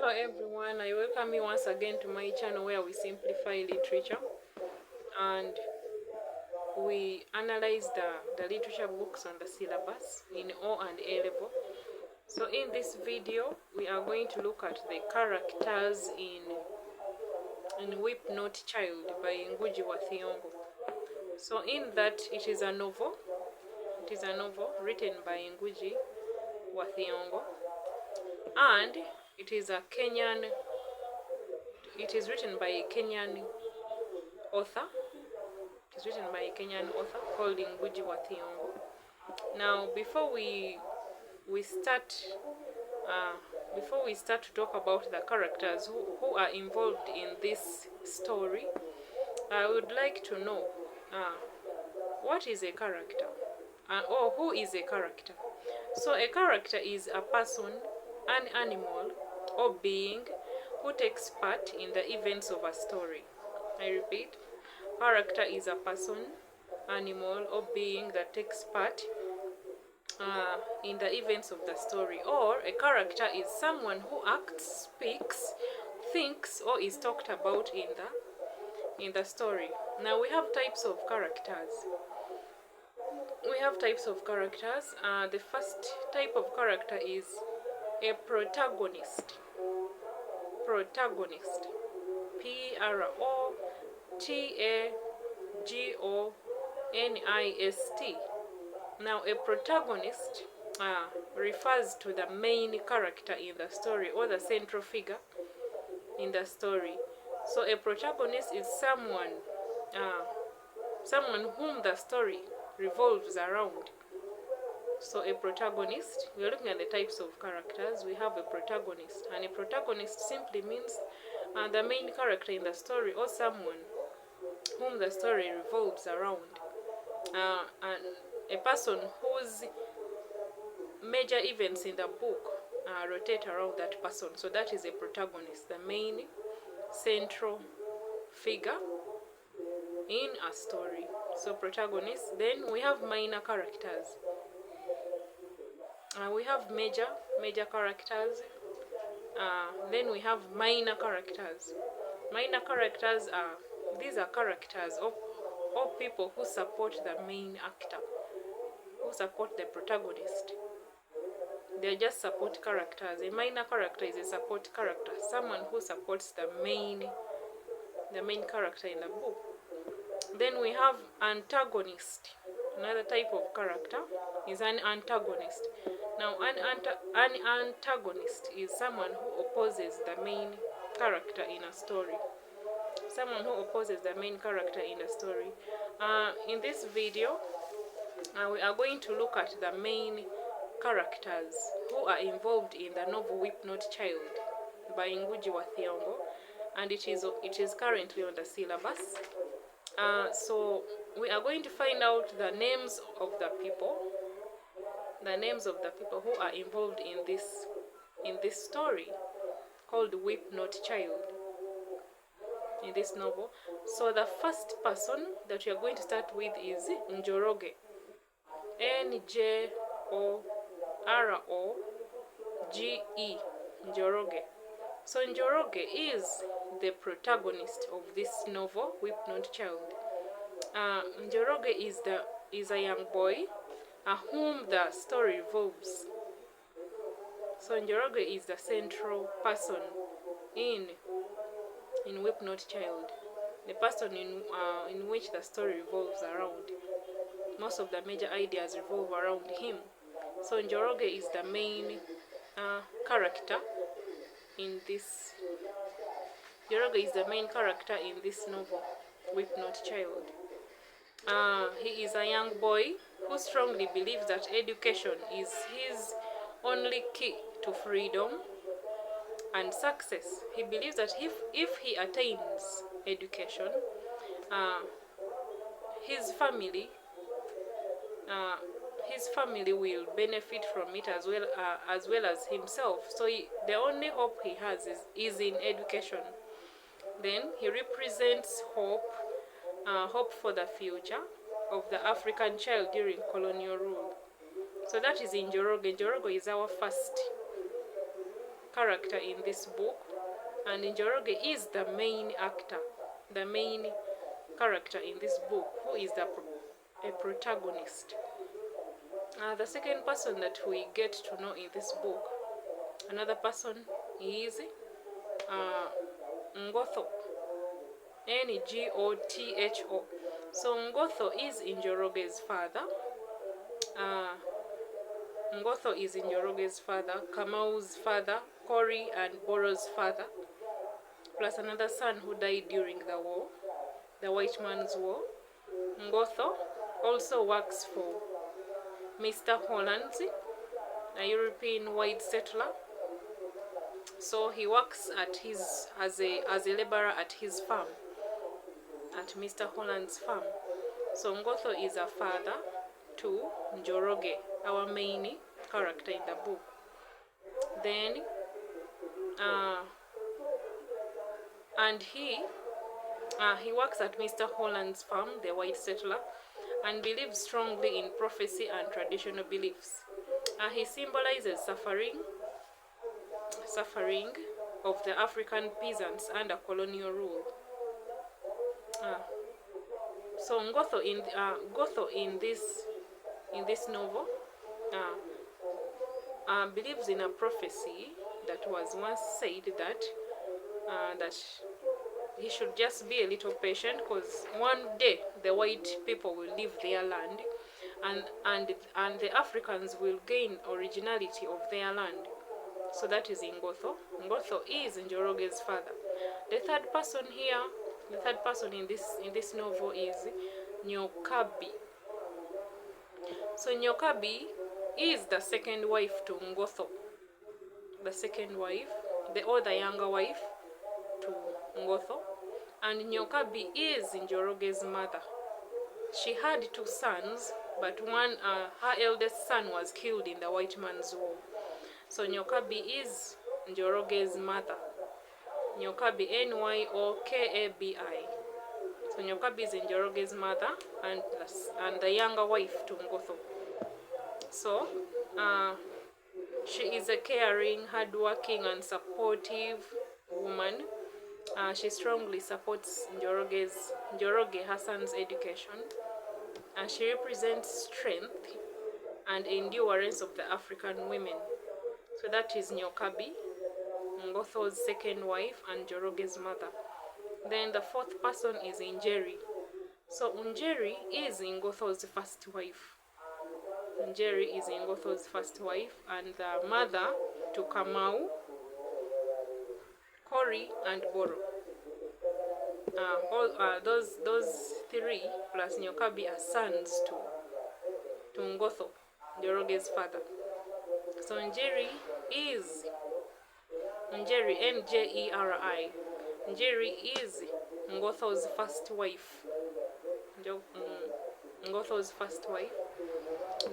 Hello everyone, I welcome you once again to my channel where we simplify literature and we analyze the literature books on the syllabus in O and A level. So in this video we are going to look at the characters in Weep Not Child by Ngugi wa Thiongo. So in that it is a novel written by Ngugi wa Thiongo, and it is written by a Kenyan author. It is written by a Kenyan author called Ngugi wa Thiongo. Now, before we start to talk about the characters who are involved in this story, I would like to know what is a character, or who is a character. So a character is a person, an animal, or being who takes part in the events of a story. I repeat, character is a person, animal, or being that takes part in the events of the story. Or a character is someone who acts, speaks, thinks, or is talked about in the story. Now we have types of characters. The first type of character is a protagonist. Protagonist. Protagonist. Now, a protagonist refers to the main character in the story, or the central figure in the story. So a protagonist is someone whom the story revolves around. So a protagonist, we are looking at the types of characters. We have a protagonist, and a protagonist simply means the main character in the story, or someone whom the story revolves around, and a person whose major events in the book rotate around that person. So that is a protagonist, the main central figure in a story. So protagonist. Then we have minor characters. We have major characters. Then we have minor characters. Minor characters these are characters or people who support the main actor, who support the protagonist. They are just support characters. A minor character is a support character, someone who supports the main character in the book. Then we have antagonist. Another type of character is an antagonist. Now, an antagonist is someone who opposes the main character in a story. Someone who opposes the main character in a story. In this video, we are going to look at the main characters who are involved in the novel Weep Not Child by Ngugi wa Thiongo, and it is currently on the syllabus. So we are going to find out the names of the people who are involved in this story called Weep Not Child in this novel. So the first person that we are going to start with is Njoroge. Njoroge. Njoroge. So Njoroge is the protagonist of this novel, Weep Not Child. Njoroge is a young boy whom the story revolves. So Njoroge is the central person in Weep Not Child, the person in which the story revolves around. Most of the major ideas revolve around him. So Njoroge is the main character in this. Njoroge is the main character in this novel, Weep Not Child. He is a young boy who strongly believes that education is his only key to freedom and success. He believes that if he attains education, his family will benefit from it as well as himself. So the only hope he has is in education. Then he represents hope for the future of the African child during colonial rule. So that is in Njoroge. Njoroge is our first character in this book, and Njoroge is the main actor, the main character in this book, who is a protagonist. The second person that we get to know in this book, another person is Ngotho, Ngotho. So Ngotho is Njoroge's father. Ngotho is Njoroge's father, Kamau's father, Kori and Boro's father, plus another son who died during the war, the White Man's War. Ngotho also works for Mr. Hollands, a European white settler. So he works at his as a laborer at his farm, at Mr. Holland's farm. So Ngotho is a father to Njoroge, our main character in the book. Then, and he works at Mr. Holland's farm, the white settler, and believes strongly in prophecy and traditional beliefs. He symbolizes suffering of the African peasants under colonial rule. So Ngotho in this novel believes in a prophecy that was once said that he should just be a little patient, because one day the white people will leave their land, and the Africans will gain originality of their land. So that is Ngotho. Ngotho is Njoroge's father. The third person here, the third person in this novel is Nyokabi. So Nyokabi is the second wife to Ngotho. The second wife, the younger wife to Ngotho. And Nyokabi is Njoroge's mother. She had two sons, but her eldest son was killed in the White Man's War. So Nyokabi is Njoroge's mother. Nyokabi, Nyokabi. So Nyokabi is Njoroge's mother and the younger wife to Ngotho. So she is a caring, hardworking, and supportive woman. She strongly supports Njoroge Hassan's education, and she represents strength and endurance of the African women. So that is Nyokabi, Ngotho's second wife and Njoroge's mother. Then the fourth person is Njeri. So Njeri is Ngotho's first wife. Njeri is Ngotho's first wife and the mother to Kamau, Kori, and Boro. Those three plus Nyokabi are sons to Ngotho, Njoroge's father. So Njeri is Njeri, Njeri. Njeri is Ngotho's first wife. Ngotho's first wife.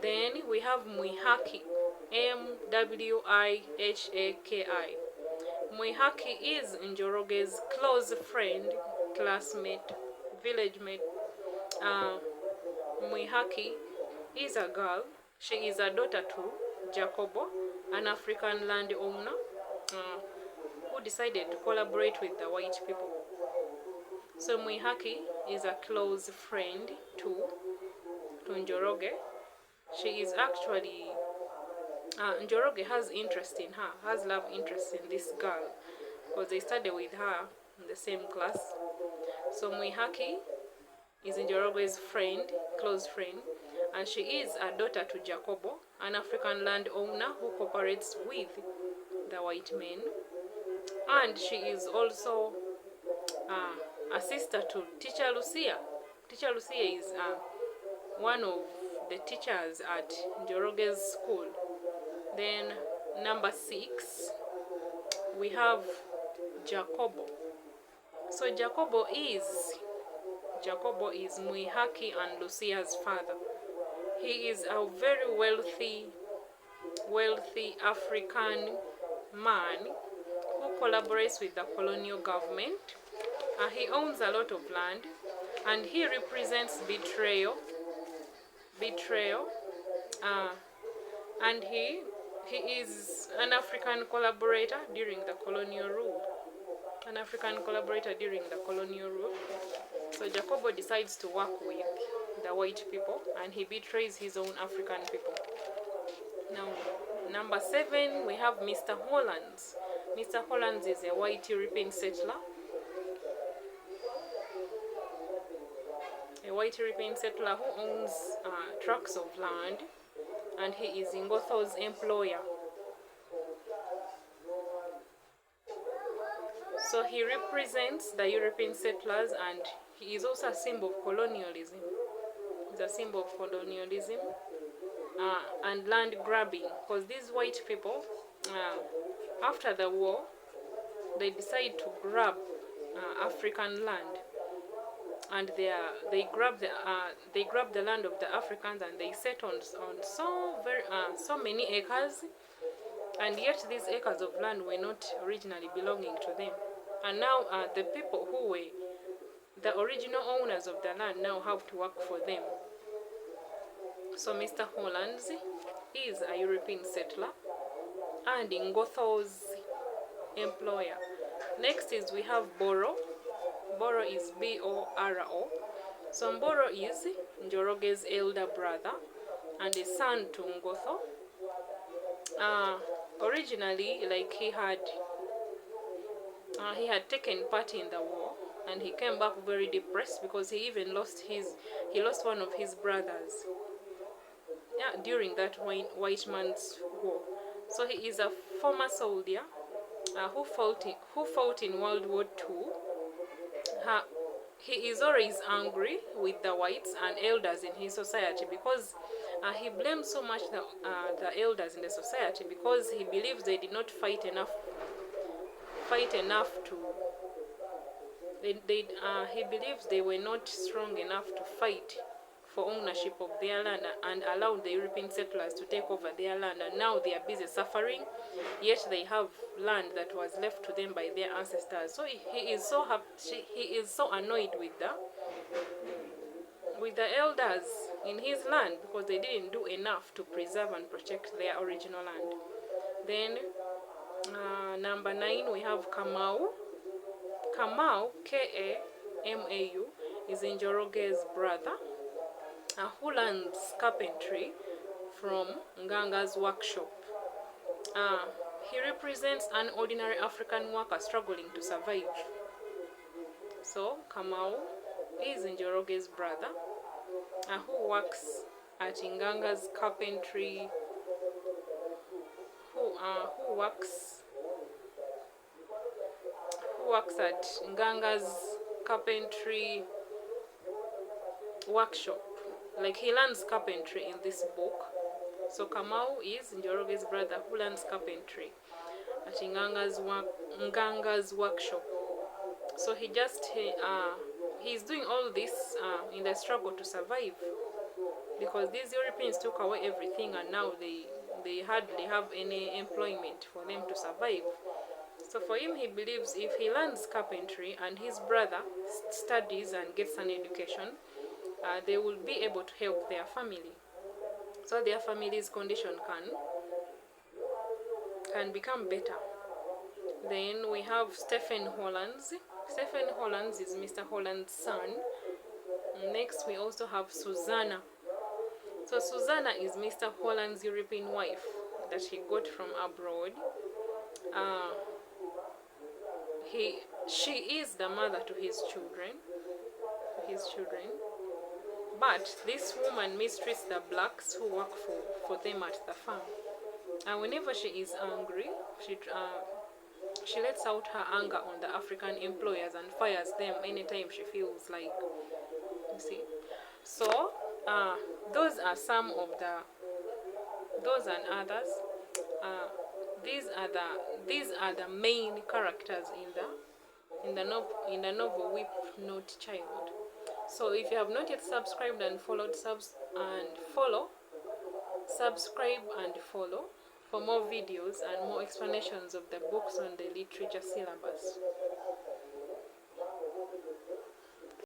Then we have Mwihaki, Mwihaki. Mwihaki is Njoroge's close friend, classmate, village mate. Mwihaki is a girl. She is a daughter to Jacobo, an African landowner who decided to collaborate with the white people. So Mwihaki is a close friend to Njoroge. She is actually Njoroge has interest in her, has love interest in this girl, because they study with her in the same class. So Mwihaki is Njoroge's friend, close friend, and she is a daughter to Jacobo, an African landowner who cooperates with the white men. And she is also a sister to Teacher Lucia. Teacher Lucia is one of the teachers at Njoroge's school. Then number 6, we have Jacobo. So Jacobo is Mwihaki and Lucia's father. He is a very wealthy African man who collaborates with the colonial government. He owns a lot of land, and he represents betrayal. And he He is an African collaborator during the colonial rule. An African collaborator during the colonial rule. So Jacobo decides to work with the white people and he betrays his own African people. Now, number 7, we have Mr. Hollands. Mr. Hollands is a white European settler. A white European settler who owns tracts of land, and he is Ngotho's employer. So he represents the European settlers, and he is also a symbol of colonialism. He's a symbol of colonialism and land grabbing, because these white people, after the war, they decide to grab African land, and they grab the land of the Africans, and they set on so many acres, and yet these acres of land were not originally belonging to them. And now the people who were the original owners of the land now have to work for them. So Mr. Hollands is a European settler and Ngotho's employer. Next is we have Boro. Boro is B-O-R-O. So Boro is Njoroge's elder brother and a son to Ngotho. Originally, like he had taken part in the war, and he came back very depressed because he even lost one of his brothers. Yeah, during that white man's war. So he is a former soldier who fought in World War II. He is always angry with the whites and elders in his society because he blames so much the elders in the society because he believes they did not fight enough to. He believes they were not strong enough to fight for ownership of their land and allowed the European settlers to take over their land, and now they are busy suffering, yet they have land that was left to them by their ancestors. So he is so happy, he is so annoyed with the elders in his land because they didn't do enough to preserve and protect their original land. Then number 9, we have Kamau. Kamau, K-A-M-A-U, is Njoroge's brother, who learns carpentry from Nganga's workshop. He represents an ordinary African worker struggling to survive. So Kamau is Njoroge's brother, who works at Nganga's carpentry, who works at Nganga's carpentry workshop. Like he learns carpentry in this book. So Kamau is Njoroge's brother who learns carpentry at Nganga's workshop. So he's doing all this in the struggle to survive because these Europeans took away everything and now they hardly have any employment for them to survive. So for him, he believes if he learns carpentry and his brother studies and gets an education, they will be able to help their family. So their family's condition can become better. Then we have Stephen Hollands. Stephen Hollands is Mr. Holland's son. Next we also have Susanna. So Susanna is Mr. Holland's European wife that he got from abroad. She is the mother to his children. But this woman mistreats the blacks who work for them at the farm. And whenever she is angry, she lets out her anger on the African employers and fires them anytime she feels like, you see. So those are some of those and others. These are the main characters in the novel Weep Not Child. So if you have not yet subscribed and followed, subscribe and follow for more videos and more explanations of the books on the literature syllabus.